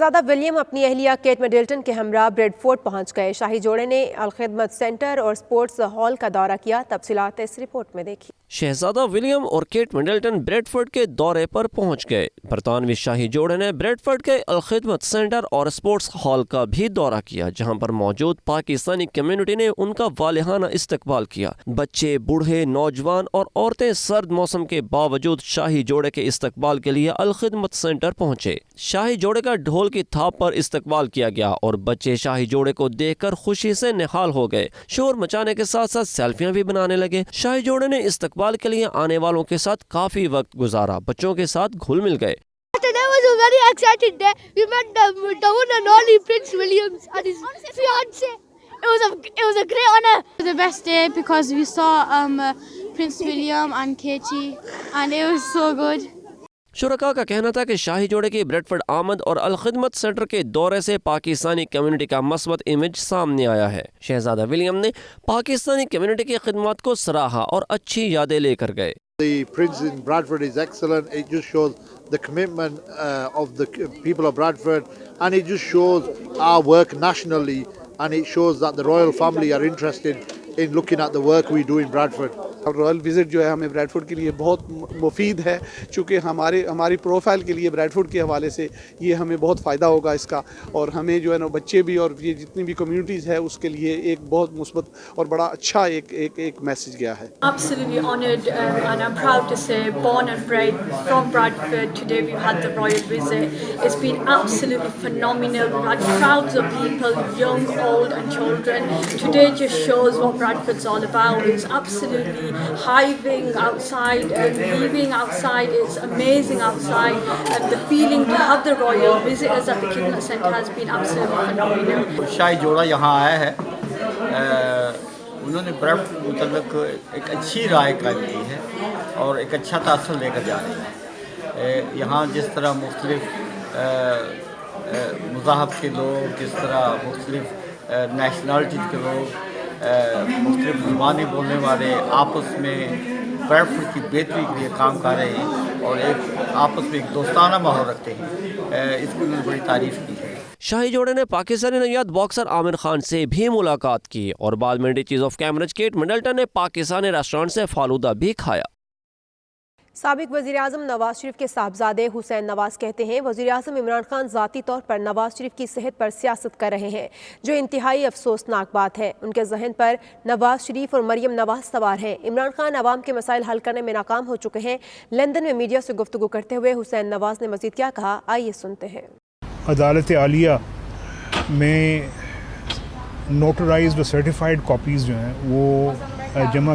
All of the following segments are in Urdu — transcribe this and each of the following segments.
شہزادہ ولیم اپنی اہلیہ کیٹ مڈلٹن کے ہمراہ بریڈ فورڈ پہنچ گئے۔ شاہی جوڑے نے الخدمت سینٹر اور سپورٹس ہال کا دورہ کیا۔ تفصیلات اس رپورٹ میں دیکھیں۔ شہزادہ ولیم اور کیٹ مڈلٹن بریڈ فورڈ کے دورے پر پہنچ گئے۔ برطانوی شاہی جوڑے نے بریڈ فورڈ کے الخدمت سینٹر اور سپورٹس ہال کا بھی دورہ کیا، جہاں پر موجود پاکستانی کمیونٹی نے ان کا والہانہ استقبال کیا۔ بچے، بوڑھے، نوجوان اور عورتیں سرد موسم کے باوجود شاہی جوڑے کے استقبال کے لیے الخدمت سینٹر پہنچے۔ شاہی جوڑے کا ڈھول کی تھاپ پر استقبال کیا گیا اور بچے شاہی جوڑے کو دیکھ کر خوشی سے نہال ہو گئے۔ شور مچانے کے ساتھ ساتھ سیلفیاں بھی بنانے لگے۔ شاہی جوڑے نے استقبال کے لیے آنے والوں کے ساتھ کافی وقت گزارا، بچوں کے ساتھ گھل مل گئے۔ Today was a very exciting day. We met the one and only Prince William and his fiancée. It was a great honor. The best day because we saw Prince William and Katie and it was so good. شرکاء کا کہنا تھا کہ شاہی جوڑے کی بریڈ فورڈ آمد اور الخدمت سینٹر کے دورے سے پاکستانی کمیونٹی کا مثبت امیج سامنے آیا ہے۔ شہزادہ ولیم نے پاکستانی کمیونٹی کی خدمات کو سراہا اور اچھی یادیں لے کر گئے۔ The Prince in Bradford is excellent. It just shows the commitment of the people of Bradford, and it just shows our work nationally, and it shows that the royal family are interested in looking at the work we do in Bradford. Royal visit جو ہے ہمیں بریڈ فورڈ کے لیے بہت مفید ہے، چونکہ ہماری پروفائل کے لیے بریڈ فورڈ کے حوالے سے یہ ہمیں بہت فائدہ ہوگا اس کا، اور ہمیں جو ہے نا بچے بھی اور یہ جتنی بھی کمیونٹیز ہے اس کے لیے ایک بہت مثبت اور بڑا اچھا ایک میسج گیا ہے۔ Absolutely honoured and I'm proud to say born and bred from Bradford. Today we've had the royal visit. It's been absolutely phenomenal. We've had crowds of people, young, old and children. Today just shows what Bradford's all about. It's absolutely hiving outside and leaving outside. It's amazing outside, and the feeling to have the royal visitors at the Kidney Centre has been absolutely phenomenal. شاہی جوڑا یہاں آیا ہے، انہوں نے بریڈ فورڈ متعلق ایک اچھی رائے قائم کی ہے اور ایک اچھا تاثر لے کر جا رہے ہیں۔ یہاں جس طرح مختلف مذاہب کے لوگ، جس طرح مختلف نیشنلٹیز کے لوگ، مختلف زبانیں بولنے والے آپس میں بریڈ فورڈ کی بہتری کے لیے کام کر رہے ہیں اور ایک آپس میں ایک دوستانہ ماحول رکھتے ہیں، اس کی انہوں نے بڑی تعریف کی ہے۔ شاہی جوڑے نے پاکستانی نژاد باکسر عامر خان سے بھی ملاقات کی اور بعد میں chief of Cambridge Kate Middleton نے پاکستانی ریسٹورانٹ سے فالودہ بھی کھایا۔ سابق وزیر اعظم نواز شریف کے صاحبزادے حسین نواز کہتے ہیں وزیر اعظم عمران خان ذاتی طور پر نواز شریف کی صحت پر سیاست کر رہے ہیں، جو انتہائی افسوسناک بات ہے۔ ان کے ذہن پر نواز شریف اور مریم نواز سوار ہیں۔ عمران خان عوام کے مسائل حل کرنے میں ناکام ہو چکے ہیں۔ لندن میں میڈیا سے گفتگو کرتے ہوئے حسین نواز نے مزید کیا کہا، آئیے سنتے ہیں۔ عدالت عالیہ میں نوٹرائزڈ اور سرٹیفائڈ کاپیز جو ہیں وہ جمع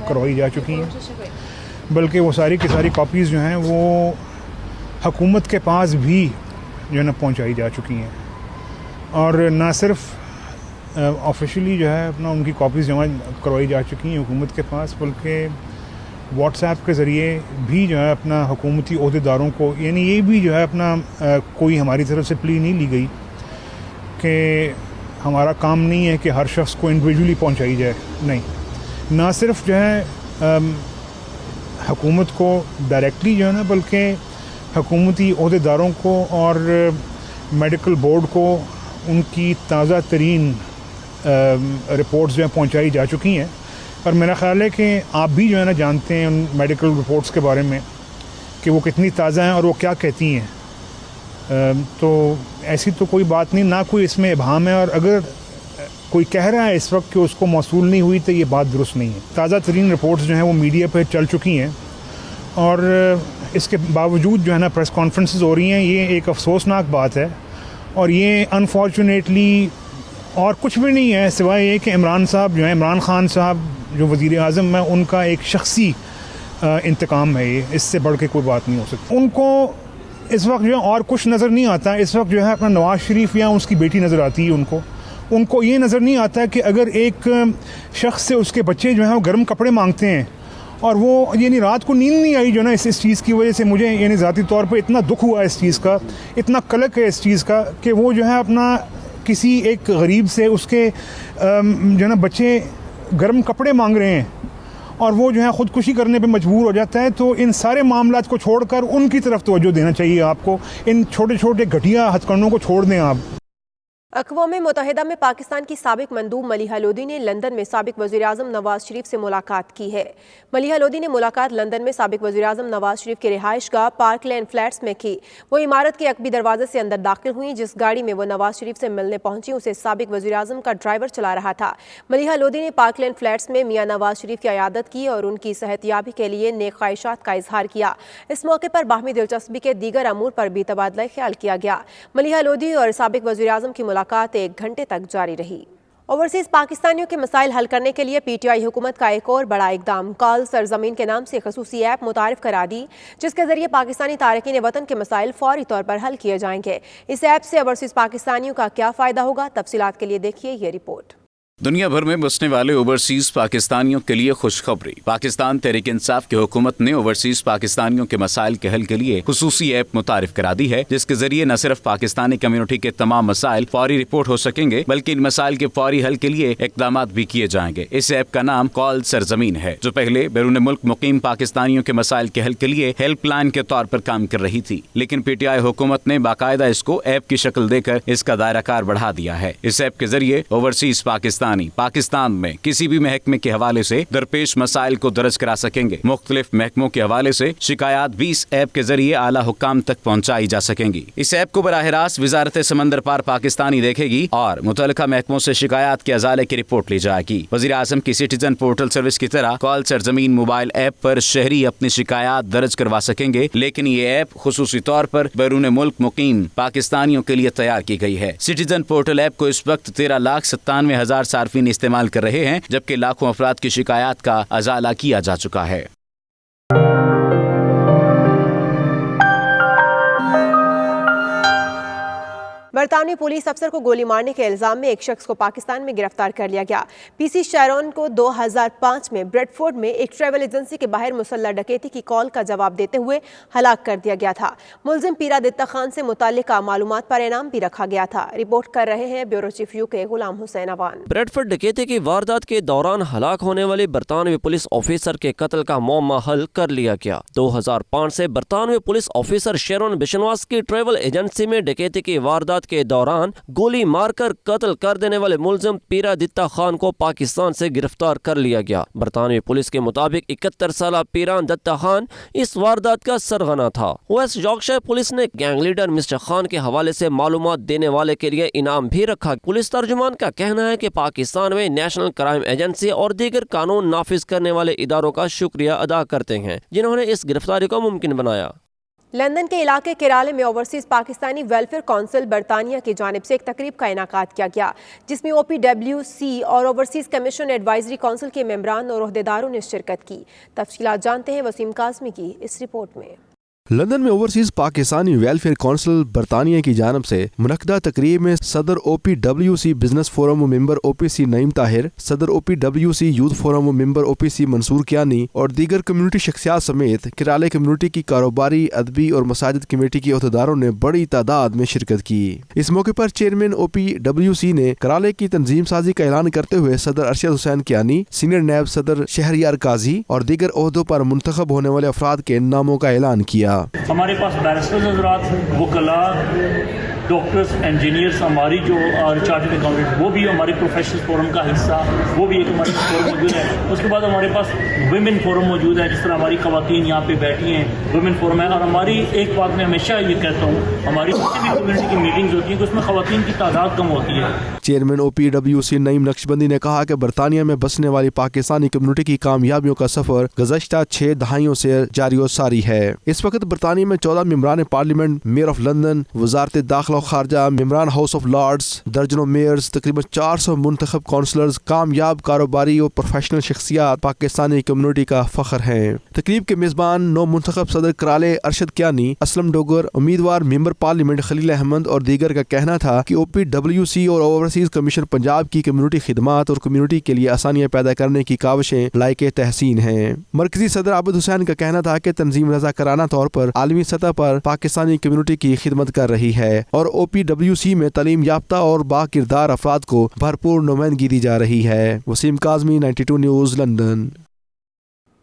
کروائی جا چکی ہیں، بلکہ وہ ساری کی ساری کاپیز جو ہیں وہ حکومت کے پاس بھی جو ہے نا پہنچائی جا چکی ہیں، اور نہ صرف آفیشلی جو ہے اپنا ان کی کاپیز جمع کروائی جا چکی ہیں حکومت کے پاس، بلکہ واٹس ایپ کے ذریعے بھی جو ہے اپنا حکومتی عہدیداروں کو، یعنی یہ بھی جو ہے اپنا کوئی ہماری طرف سے پلی نہیں لی گئی کہ ہمارا کام نہیں ہے کہ ہر شخص کو انڈیویجولی پہنچائی جائے، نہیں، نہ صرف جو ہے حکومت کو ڈائریکٹلی جو ہے نا، بلکہ حکومتی عہدیداروں کو اور میڈیکل بورڈ کو ان کی تازہ ترین رپورٹس جو ہیں پہنچائی جا چکی ہیں، اور میرا خیال ہے کہ آپ بھی جو ہے نا جانتے ہیں ان میڈیکل رپورٹس کے بارے میں کہ وہ کتنی تازہ ہیں اور وہ کیا کہتی ہیں۔ تو ایسی تو کوئی بات نہیں، نہ کوئی اس میں ابہام ہے، اور اگر کوئی کہہ رہا ہے اس وقت کہ اس کو موصول نہیں ہوئی تو یہ بات درست نہیں ہے۔ تازہ ترین رپورٹس جو ہیں وہ میڈیا پہ چل چکی ہیں، اور اس کے باوجود جو ہے نا پریس کانفرنسز ہو رہی ہیں، یہ ایک افسوسناک بات ہے، اور یہ انفارچونیٹلی اور کچھ بھی نہیں ہے سوائے یہ کہ عمران صاحب جو ہیں، عمران خان صاحب جو وزیر اعظم ہیں، ان کا ایک شخصی انتقام ہے، یہ اس سے بڑھ کے کوئی بات نہیں ہو سکتی۔ ان کو اس وقت جو ہے اور کچھ نظر نہیں آتا، اس وقت جو ہے اپنا نواز شریف یا اس کی بیٹی نظر آتی ہے ان کو یہ نظر نہیں آتا کہ اگر ایک شخص سے اس کے بچے جو ہیں وہ گرم کپڑے مانگتے ہیں، اور وہ یعنی رات کو نیند نہیں آئی جو نا اس چیز کی وجہ سے، مجھے یعنی ذاتی طور پہ اتنا دکھ ہوا اس چیز کا، اتنا قلق ہے اس چیز کا کہ وہ جو ہے اپنا کسی ایک غریب سے اس کے جو ہے نا بچے گرم کپڑے مانگ رہے ہیں، اور وہ جو ہے خودکشی کرنے پہ مجبور ہو جاتا ہے. تو ان سارے معاملات کو چھوڑ کر ان کی طرف توجہ دینا چاہیے آپ کو. ان چھوٹے چھوٹے گھٹیا ہتھ کنڈوں کو چھوڑ دیں آپ. اقوام متحدہ میں پاکستان کی سابق مندوب ملیحہ لودھی نے لندن میں سابق وزیراعظم نواز شریف سے ملاقات کی ہے. ملیحہ لودھی نے ملاقات لندن میں سابق وزیراعظم نواز شریف کے رہائش گاہ پارک لین فلیٹس میں کی. وہ عمارت کے عقبی دروازے سے اندر داخل ہوئیں. جس گاڑی میں وہ نواز شریف سے ملنے پہنچی اسے سابق وزیراعظم کا ڈرائیور چلا رہا تھا. ملیحہ لودھی نے پارک لین فلیٹس میں میاں نواز شریف کی عیادت کی اور ان کی صحت یابی کے لیے نیک خواہشات کا اظہار کیا. اس موقع پر باہمی دلچسپی کے دیگر امور پر بھی تبادلہ خیال کیا گیا. ملیحہ لودھی اور سابق وزیراعظم کی ملاقات 1 گھنٹے تک جاری رہی. اوورسیز پاکستانیوں کے مسائل حل کرنے کے لیے پی ٹی آئی حکومت کا ایک اور بڑا اقدام کال سرزمین کے نام سے خصوصی ایپ متعارف کرا دی, جس کے ذریعے پاکستانی تارکین وطن کے مسائل فوری طور پر حل کیے جائیں گے. اس ایپ سے اوورسیز پاکستانیوں کا کیا فائدہ ہوگا؟ تفصیلات کے لیے دیکھیے یہ رپورٹ. دنیا بھر میں بسنے والے اوورسیز پاکستانیوں کے لیے خوشخبری. پاکستان تحریک انصاف کی حکومت نے اوورسیز پاکستانیوں کے مسائل کے حل کے لیے خصوصی ایپ متعارف کرا دی ہے, جس کے ذریعے نہ صرف پاکستانی کمیونٹی کے تمام مسائل فوری رپورٹ ہو سکیں گے بلکہ ان مسائل کے فوری حل کے لیے اقدامات بھی کیے جائیں گے. اس ایپ کا نام کال سرزمین ہے, جو پہلے بیرون ملک مقیم پاکستانیوں کے مسائل کے حل کے لیے ہیلپ لائن کے طور پر کام کر رہی تھی, لیکن پی ٹی آئی حکومت نے باقاعدہ اس کو ایپ کی شکل دے کر اس کا دائرہ کار بڑھا دیا ہے. اس ایپ کے ذریعے اوورسیز پاکستانی پاکستان میں کسی بھی محکمے کے حوالے سے درپیش مسائل کو درج کرا سکیں گے. مختلف محکموں کے حوالے سے شکایات بھی اس ایپ کے ذریعے اعلیٰ حکام تک پہنچائی جا سکیں گی. اس ایپ کو براہ راست وزارت سمندر پار پاکستانی دیکھے گی اور متعلقہ محکموں سے شکایات کے ازالے کی رپورٹ لی جائے گی. وزیر اعظم کی سٹیزن پورٹل سروس کی طرح کال سرزمین موبائل ایپ پر شہری اپنی شکایات درج کروا سکیں گے, لیکن یہ ایپ خصوصی طور پر بیرون ملک مقیم پاکستانیوں کے لیے تیار کی گئی ہے. سٹیزن پورٹل ایپ کو اس وقت 13,97,000 صارفین استعمال کر رہے ہیں, جبکہ لاکھوں افراد کی شکایات کا ازالہ کیا جا چکا ہے. برطانوی پولیس افسر کو گولی مارنے کے الزام میں ایک شخص کو پاکستان میں گرفتار کر لیا گیا. پی سی شیرون کو 2005 میں بریڈ فورڈ میں ایک ٹریول ایجنسی کے باہر مسلح ڈکیتی کی کال کا جواب دیتے ہوئے ہلاک کر دیا گیا تھا. ملزم پیرا دتہ خان سے متعلقہ معلومات پر انعام بھی رکھا گیا تھا. رپورٹ کر رہے ہیں بیورو چیف یو کے غلام حسین اوان. بریڈ فورڈ ڈکیتی کی واردات کے دوران ہلاک ہونے والے برطانوی پولیس آفیسر کے قتل کا معمہ حل کر لیا گیا. 2005 سے برطانوی پولیس آفیسر شیرون بشنواس کی ٹریول ایجنسی میں ڈکیتی کی واردات کے دوران گولی مار کر قتل کر دینے والے ملزم پیرا دتہ خان کو پاکستان سے گرفتار کر لیا گیا. برطانوی پولیس کے مطابق 71 سالہ پیران دتہ خان اس واردات کا سرغنہ تھا. ویسٹ یارکشائر پولیس نے گینگ لیڈر مسٹر خان کے حوالے سے معلومات دینے والے کے لیے انعام بھی رکھا. پولیس ترجمان کا کہنا ہے کہ پاکستان میں نیشنل کرائم ایجنسی اور دیگر قانون نافذ کرنے والے اداروں کا شکریہ ادا کرتے ہیں جنہوں نے اس گرفتاری کو ممکن بنایا. لندن کے علاقے کیرالے میں اوورسیز پاکستانی ویلفیئر کونسل برطانیہ کی جانب سے ایک تقریب کا انعقاد کیا گیا, جس میں OPWC اور اوورسیز کمیشن ایڈوائزری کونسل کے ممبران اور عہدیداروں نے شرکت کی. تفصیلات جانتے ہیں وسیم کاظمی کی اس رپورٹ میں. لندن میں اوورسیز پاکستانی ویلفیئر کونسل برطانیہ کی جانب سے منعقدہ تقریب میں صدر OPWC بزنس فورم و ممبر OPC نعیم طاہر, صدر OPWC یوتھ فورم و ممبر OPC منصور کیانی اور دیگر کمیونٹی شخصیات سمیت کیرالے کمیونٹی کی کاروباری, ادبی اور مساجد کمیٹی کے عہدیداروں نے بڑی تعداد میں شرکت کی. اس موقع پر چیئرمین OPWC نے کیرالے کی تنظیم سازی کا اعلان کرتے ہوئے صدر ارشد حسین کیانی, سینئر نیب صدر شہریار قاضی اور دیگر عہدوں پر منتخب ہونے والے افراد کے ناموں کا اعلان کیا. ہمارے پاس بیرسٹرز حضرات, وکلاء, ڈاکٹرز, انجینئرز, ہماری جو چارٹرڈ اکاؤنٹنٹ وہ بھی ہمارے پروفیشنل فورم کا حصہ, وہ بھی ایک ہمارے فورم موجود ہے. اس کے بعد ہمارے پاس ویمن فورم موجود ہے, جس طرح ہماری خواتین یہاں پہ بیٹھی ہیں, ویمن فورم ہے. اور ہماری ایک بات میں ہمیشہ یہ کہتا ہوں, ہماری کسی بھی کمیونٹی کی میٹنگز ہوتی ہیں تو اس میں خواتین کی تعداد کم ہوتی ہے. چیئرمین OPWC نعیم نقشبندی نے کہا کہ برطانیہ میں بسنے والی پاکستانی کمیونٹی کی کامیابیوں کا سفر گزشتہ 6 دہائیوں سے جاری و ساری ہے. اس وقت برطانیہ میں 14 ممبران پارلیمنٹ, میئر آف لندن, وزارت داخلہ و خارجہ, ممبران ہاؤس آف لارڈز, درجنوں میئرز, تقریباً 400 منتخب کونسلرز, کامیاب کاروباری اور پروفیشنل شخصیات پاکستانی کمیونٹی کا فخر ہیں. تقریب کے میزبان نو منتخب صدر کیرالے ارشد کیانی, اسلم ڈوگر, امیدوار ممبر پارلیمنٹ خلیل احمد اور دیگر کا کہنا تھا کہ OPWC اور اوورسیز کمیشن پنجاب کی کمیونٹی خدمات اور کمیونٹی کے لیے آسانیاں پیدا کرنے کی کاوشیں لائق تحسین ہیں. مرکزی صدر عابد حسین کا کہنا تھا کہ تنظیم رضاکارانہ طور پر عالمی سطح پر پاکستانی کمیونٹی کی خدمت کر رہی ہے اور OPWC میں تعلیم یافتہ اور با کردار افراد کو بھرپور نمائندگی دی جا رہی ہے. Wasim Kazmi, 92 news, London.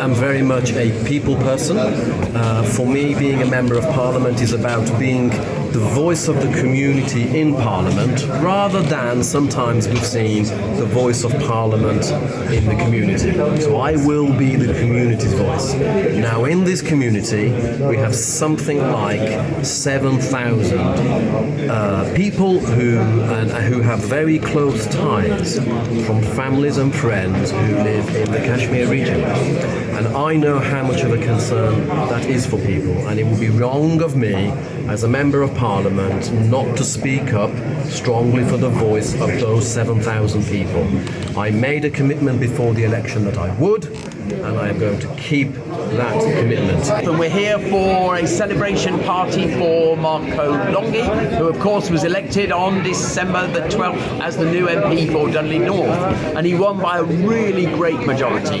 am very much a people person. For me, being a member of parliament is about being the voice of the community in Parliament, rather than sometimes we've seen the voice of Parliament in the community. So I will be the community's voice. Now in this community we have something like 7,000 people who have very close ties from families and friends who live in the Kashmir region. And I know how much of a concern that is for people, and it would be wrong of me as a member of Parliament not to speak up strongly for the voice of those 7,000 people. I made a commitment before the election that I would, and I am going to keep that commitment. And we're here for a celebration party for Marco Longi, who of course was elected on December the 12th as the new MP for Dudley North, and he won by a really great majority.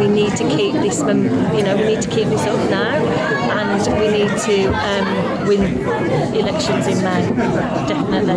We need to keep this, we need to keep this up now, and we need to win elections in May, definitely.